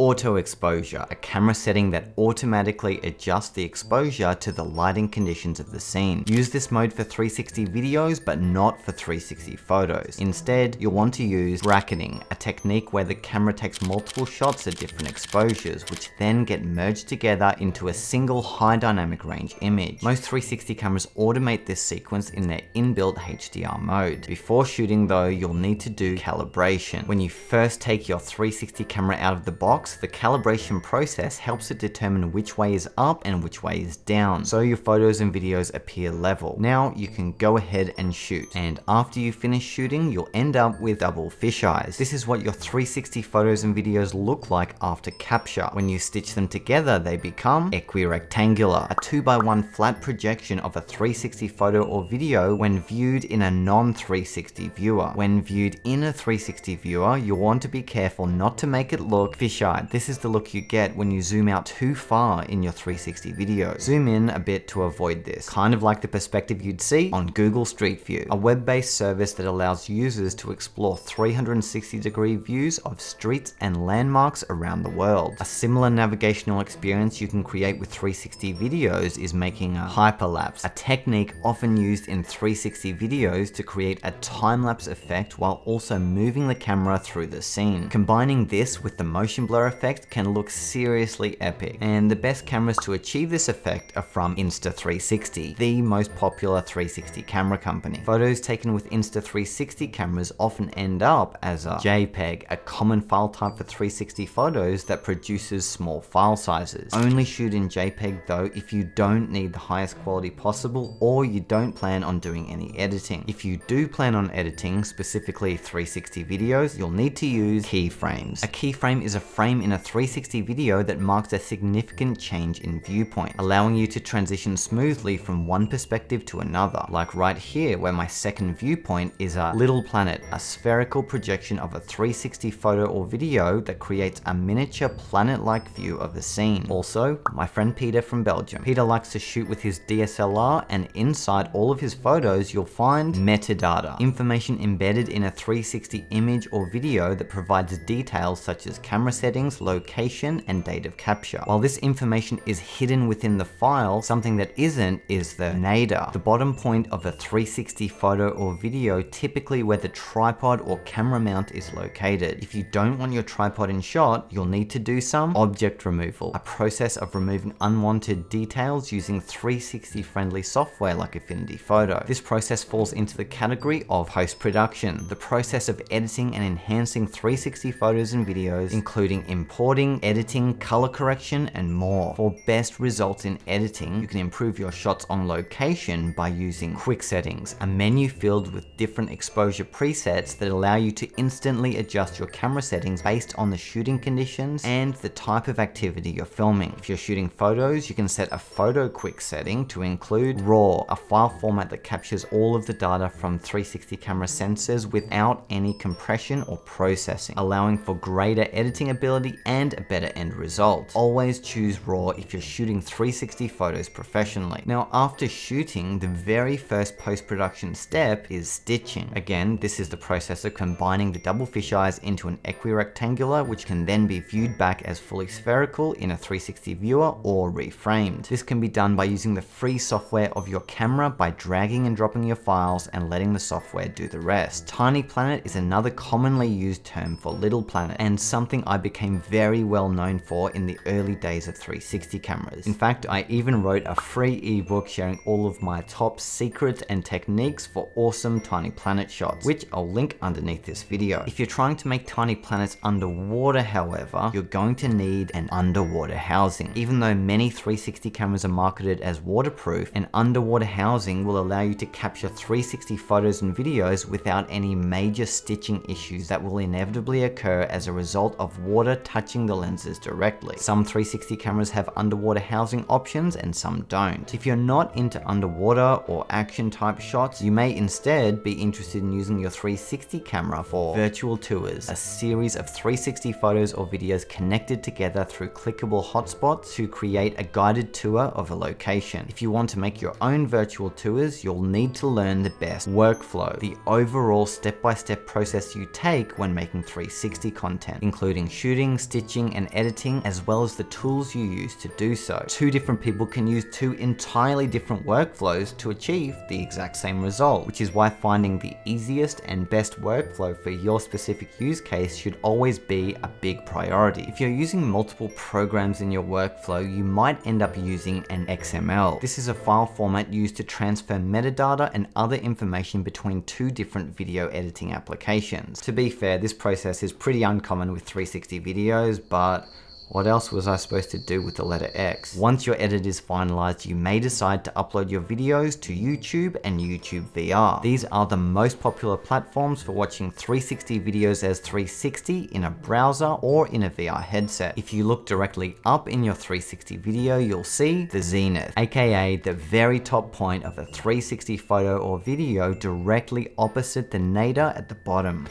Auto exposure, a camera setting that automatically adjusts the exposure to the lighting conditions of the scene. Use this mode for 360 videos, but not for 360 photos. Instead, you'll want to use bracketing, a technique where the camera takes multiple shots at different exposures, which then get merged together into a single high dynamic range image. Most 360 cameras automate this sequence in their inbuilt HDR mode. Before shooting though, you'll need to do calibration. When you first take your 360 camera out of the box, the calibration process helps it determine which way is up and which way is down, so your photos and videos appear level. Now you can go ahead and shoot, and after you finish shooting, you'll end up with double fisheyes. This is what your 360 photos and videos look like after capture. When you stitch them together, they become equirectangular, a 2x1 flat projection of a 360 photo or video when viewed in a non-360 viewer. When viewed in a 360 viewer, you'll want to be careful not to make it look fisheye. This is the look you get when you zoom out too far in your 360 video. Zoom in a bit to avoid this, kind of like the perspective you'd see on Google Street View, a web-based service that allows users to explore 360-degree views of streets and landmarks around the world. A similar navigational experience you can create with 360 videos is making a hyperlapse, a technique often used in 360 videos to create a time-lapse effect while also moving the camera through the scene. Combining this with the motion blur effect can look seriously epic, and the best cameras to achieve this effect are from Insta360, the most popular 360 camera company. Photos taken with Insta360 cameras often end up as a JPEG, a common file type for 360 photos that produces small file sizes. Only shoot in JPEG though if you don't need the highest quality possible or you don't plan on doing any editing. If you do plan on editing, specifically 360 videos, you'll need to use keyframes. A keyframe is a frame in a 360 video that marks a significant change in viewpoint, allowing you to transition smoothly from one perspective to another. Like right here, where my second viewpoint is a little planet, a spherical projection of a 360 photo or video that creates a miniature planet-like view of the scene. Also, my friend Peter from Belgium. Peter likes to shoot with his DSLR, and inside all of his photos, you'll find metadata, information embedded in a 360 image or video that provides details such as camera settings, location, and date of capture. While this information is hidden within the file, something that isn't is the nadir, the bottom point of a 360 photo or video, typically where the tripod or camera mount is located. If you don't want your tripod in shot, you'll need to do some object removal, a process of removing unwanted details using 360 friendly software like Affinity Photo. This process falls into the category of post-production, the process of editing and enhancing 360 photos and videos, including importing, editing, color correction, and more. For best results in editing, you can improve your shots on location by using quick settings, a menu filled with different exposure presets that allow you to instantly adjust your camera settings based on the shooting conditions and the type of activity you're filming. If you're shooting photos, you can set a photo quick setting to include RAW, a file format that captures all of the data from 360 camera sensors without any compression or processing, allowing for greater editing ability and a better end result. Always choose RAW if you're shooting 360 photos professionally. Now, after shooting, the very first post-production step is stitching. Again, this is the process of combining the double fisheyes into an equirectangular, which can then be viewed back as fully spherical in a 360 viewer or reframed. This can be done by using the free software of your camera by dragging and dropping your files and letting the software do the rest. Tiny Planet is another commonly used term for little planet, and something I became very well known for in the early days of 360 cameras. In fact, I even wrote a free ebook sharing all of my top secrets and techniques for awesome Tiny Planet shots, which I'll link underneath this video. If you're trying to make tiny planets underwater, however, you're going to need an underwater housing. Even though many 360 cameras are marketed as waterproof, an underwater housing will allow you to capture 360 photos and videos without any major stitching issues that will inevitably occur as a result of water touching the lenses directly. Some 360 cameras have underwater housing options and some don't. If you're not into underwater or action type shots, you may instead be interested in using your 360 camera for virtual tours, a series of 360 photos or videos connected together through clickable hotspots to create a guided tour of a location. If you want to make your own virtual tours, you'll need to learn the best workflow, the overall step-by-step process you take when making 360 content, including shooting, cutting, stitching, and editing, as well as the tools you use to do so. Two different people can use two entirely different workflows to achieve the exact same result, which is why finding the easiest and best workflow for your specific use case should always be a big priority. If you're using multiple programs in your workflow, you might end up using an XML. This is a file format used to transfer metadata and other information between two different video editing applications. To be fair, this process is pretty uncommon with 360 videos, but what else was I supposed to do with the letter X? Once your edit is finalized, you may decide to upload your videos to YouTube and YouTube VR. These are the most popular platforms for watching 360 videos as 360 in a browser or in a VR headset. If you look directly up in your 360 video, you'll see the Zenith, aka the very top point of a 360 photo or video directly opposite the Nadir at the bottom.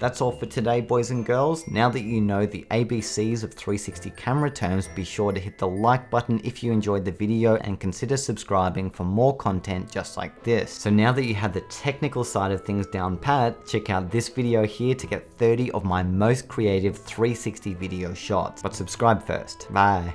That's all for today, boys and girls. Now that you know the ABCs of 360 camera terms, be sure to hit the like button if you enjoyed the video and consider subscribing for more content just like this. So now that you have the technical side of things down pat, check out this video here to get 30 of my most creative 360 video shots. But subscribe first. Bye.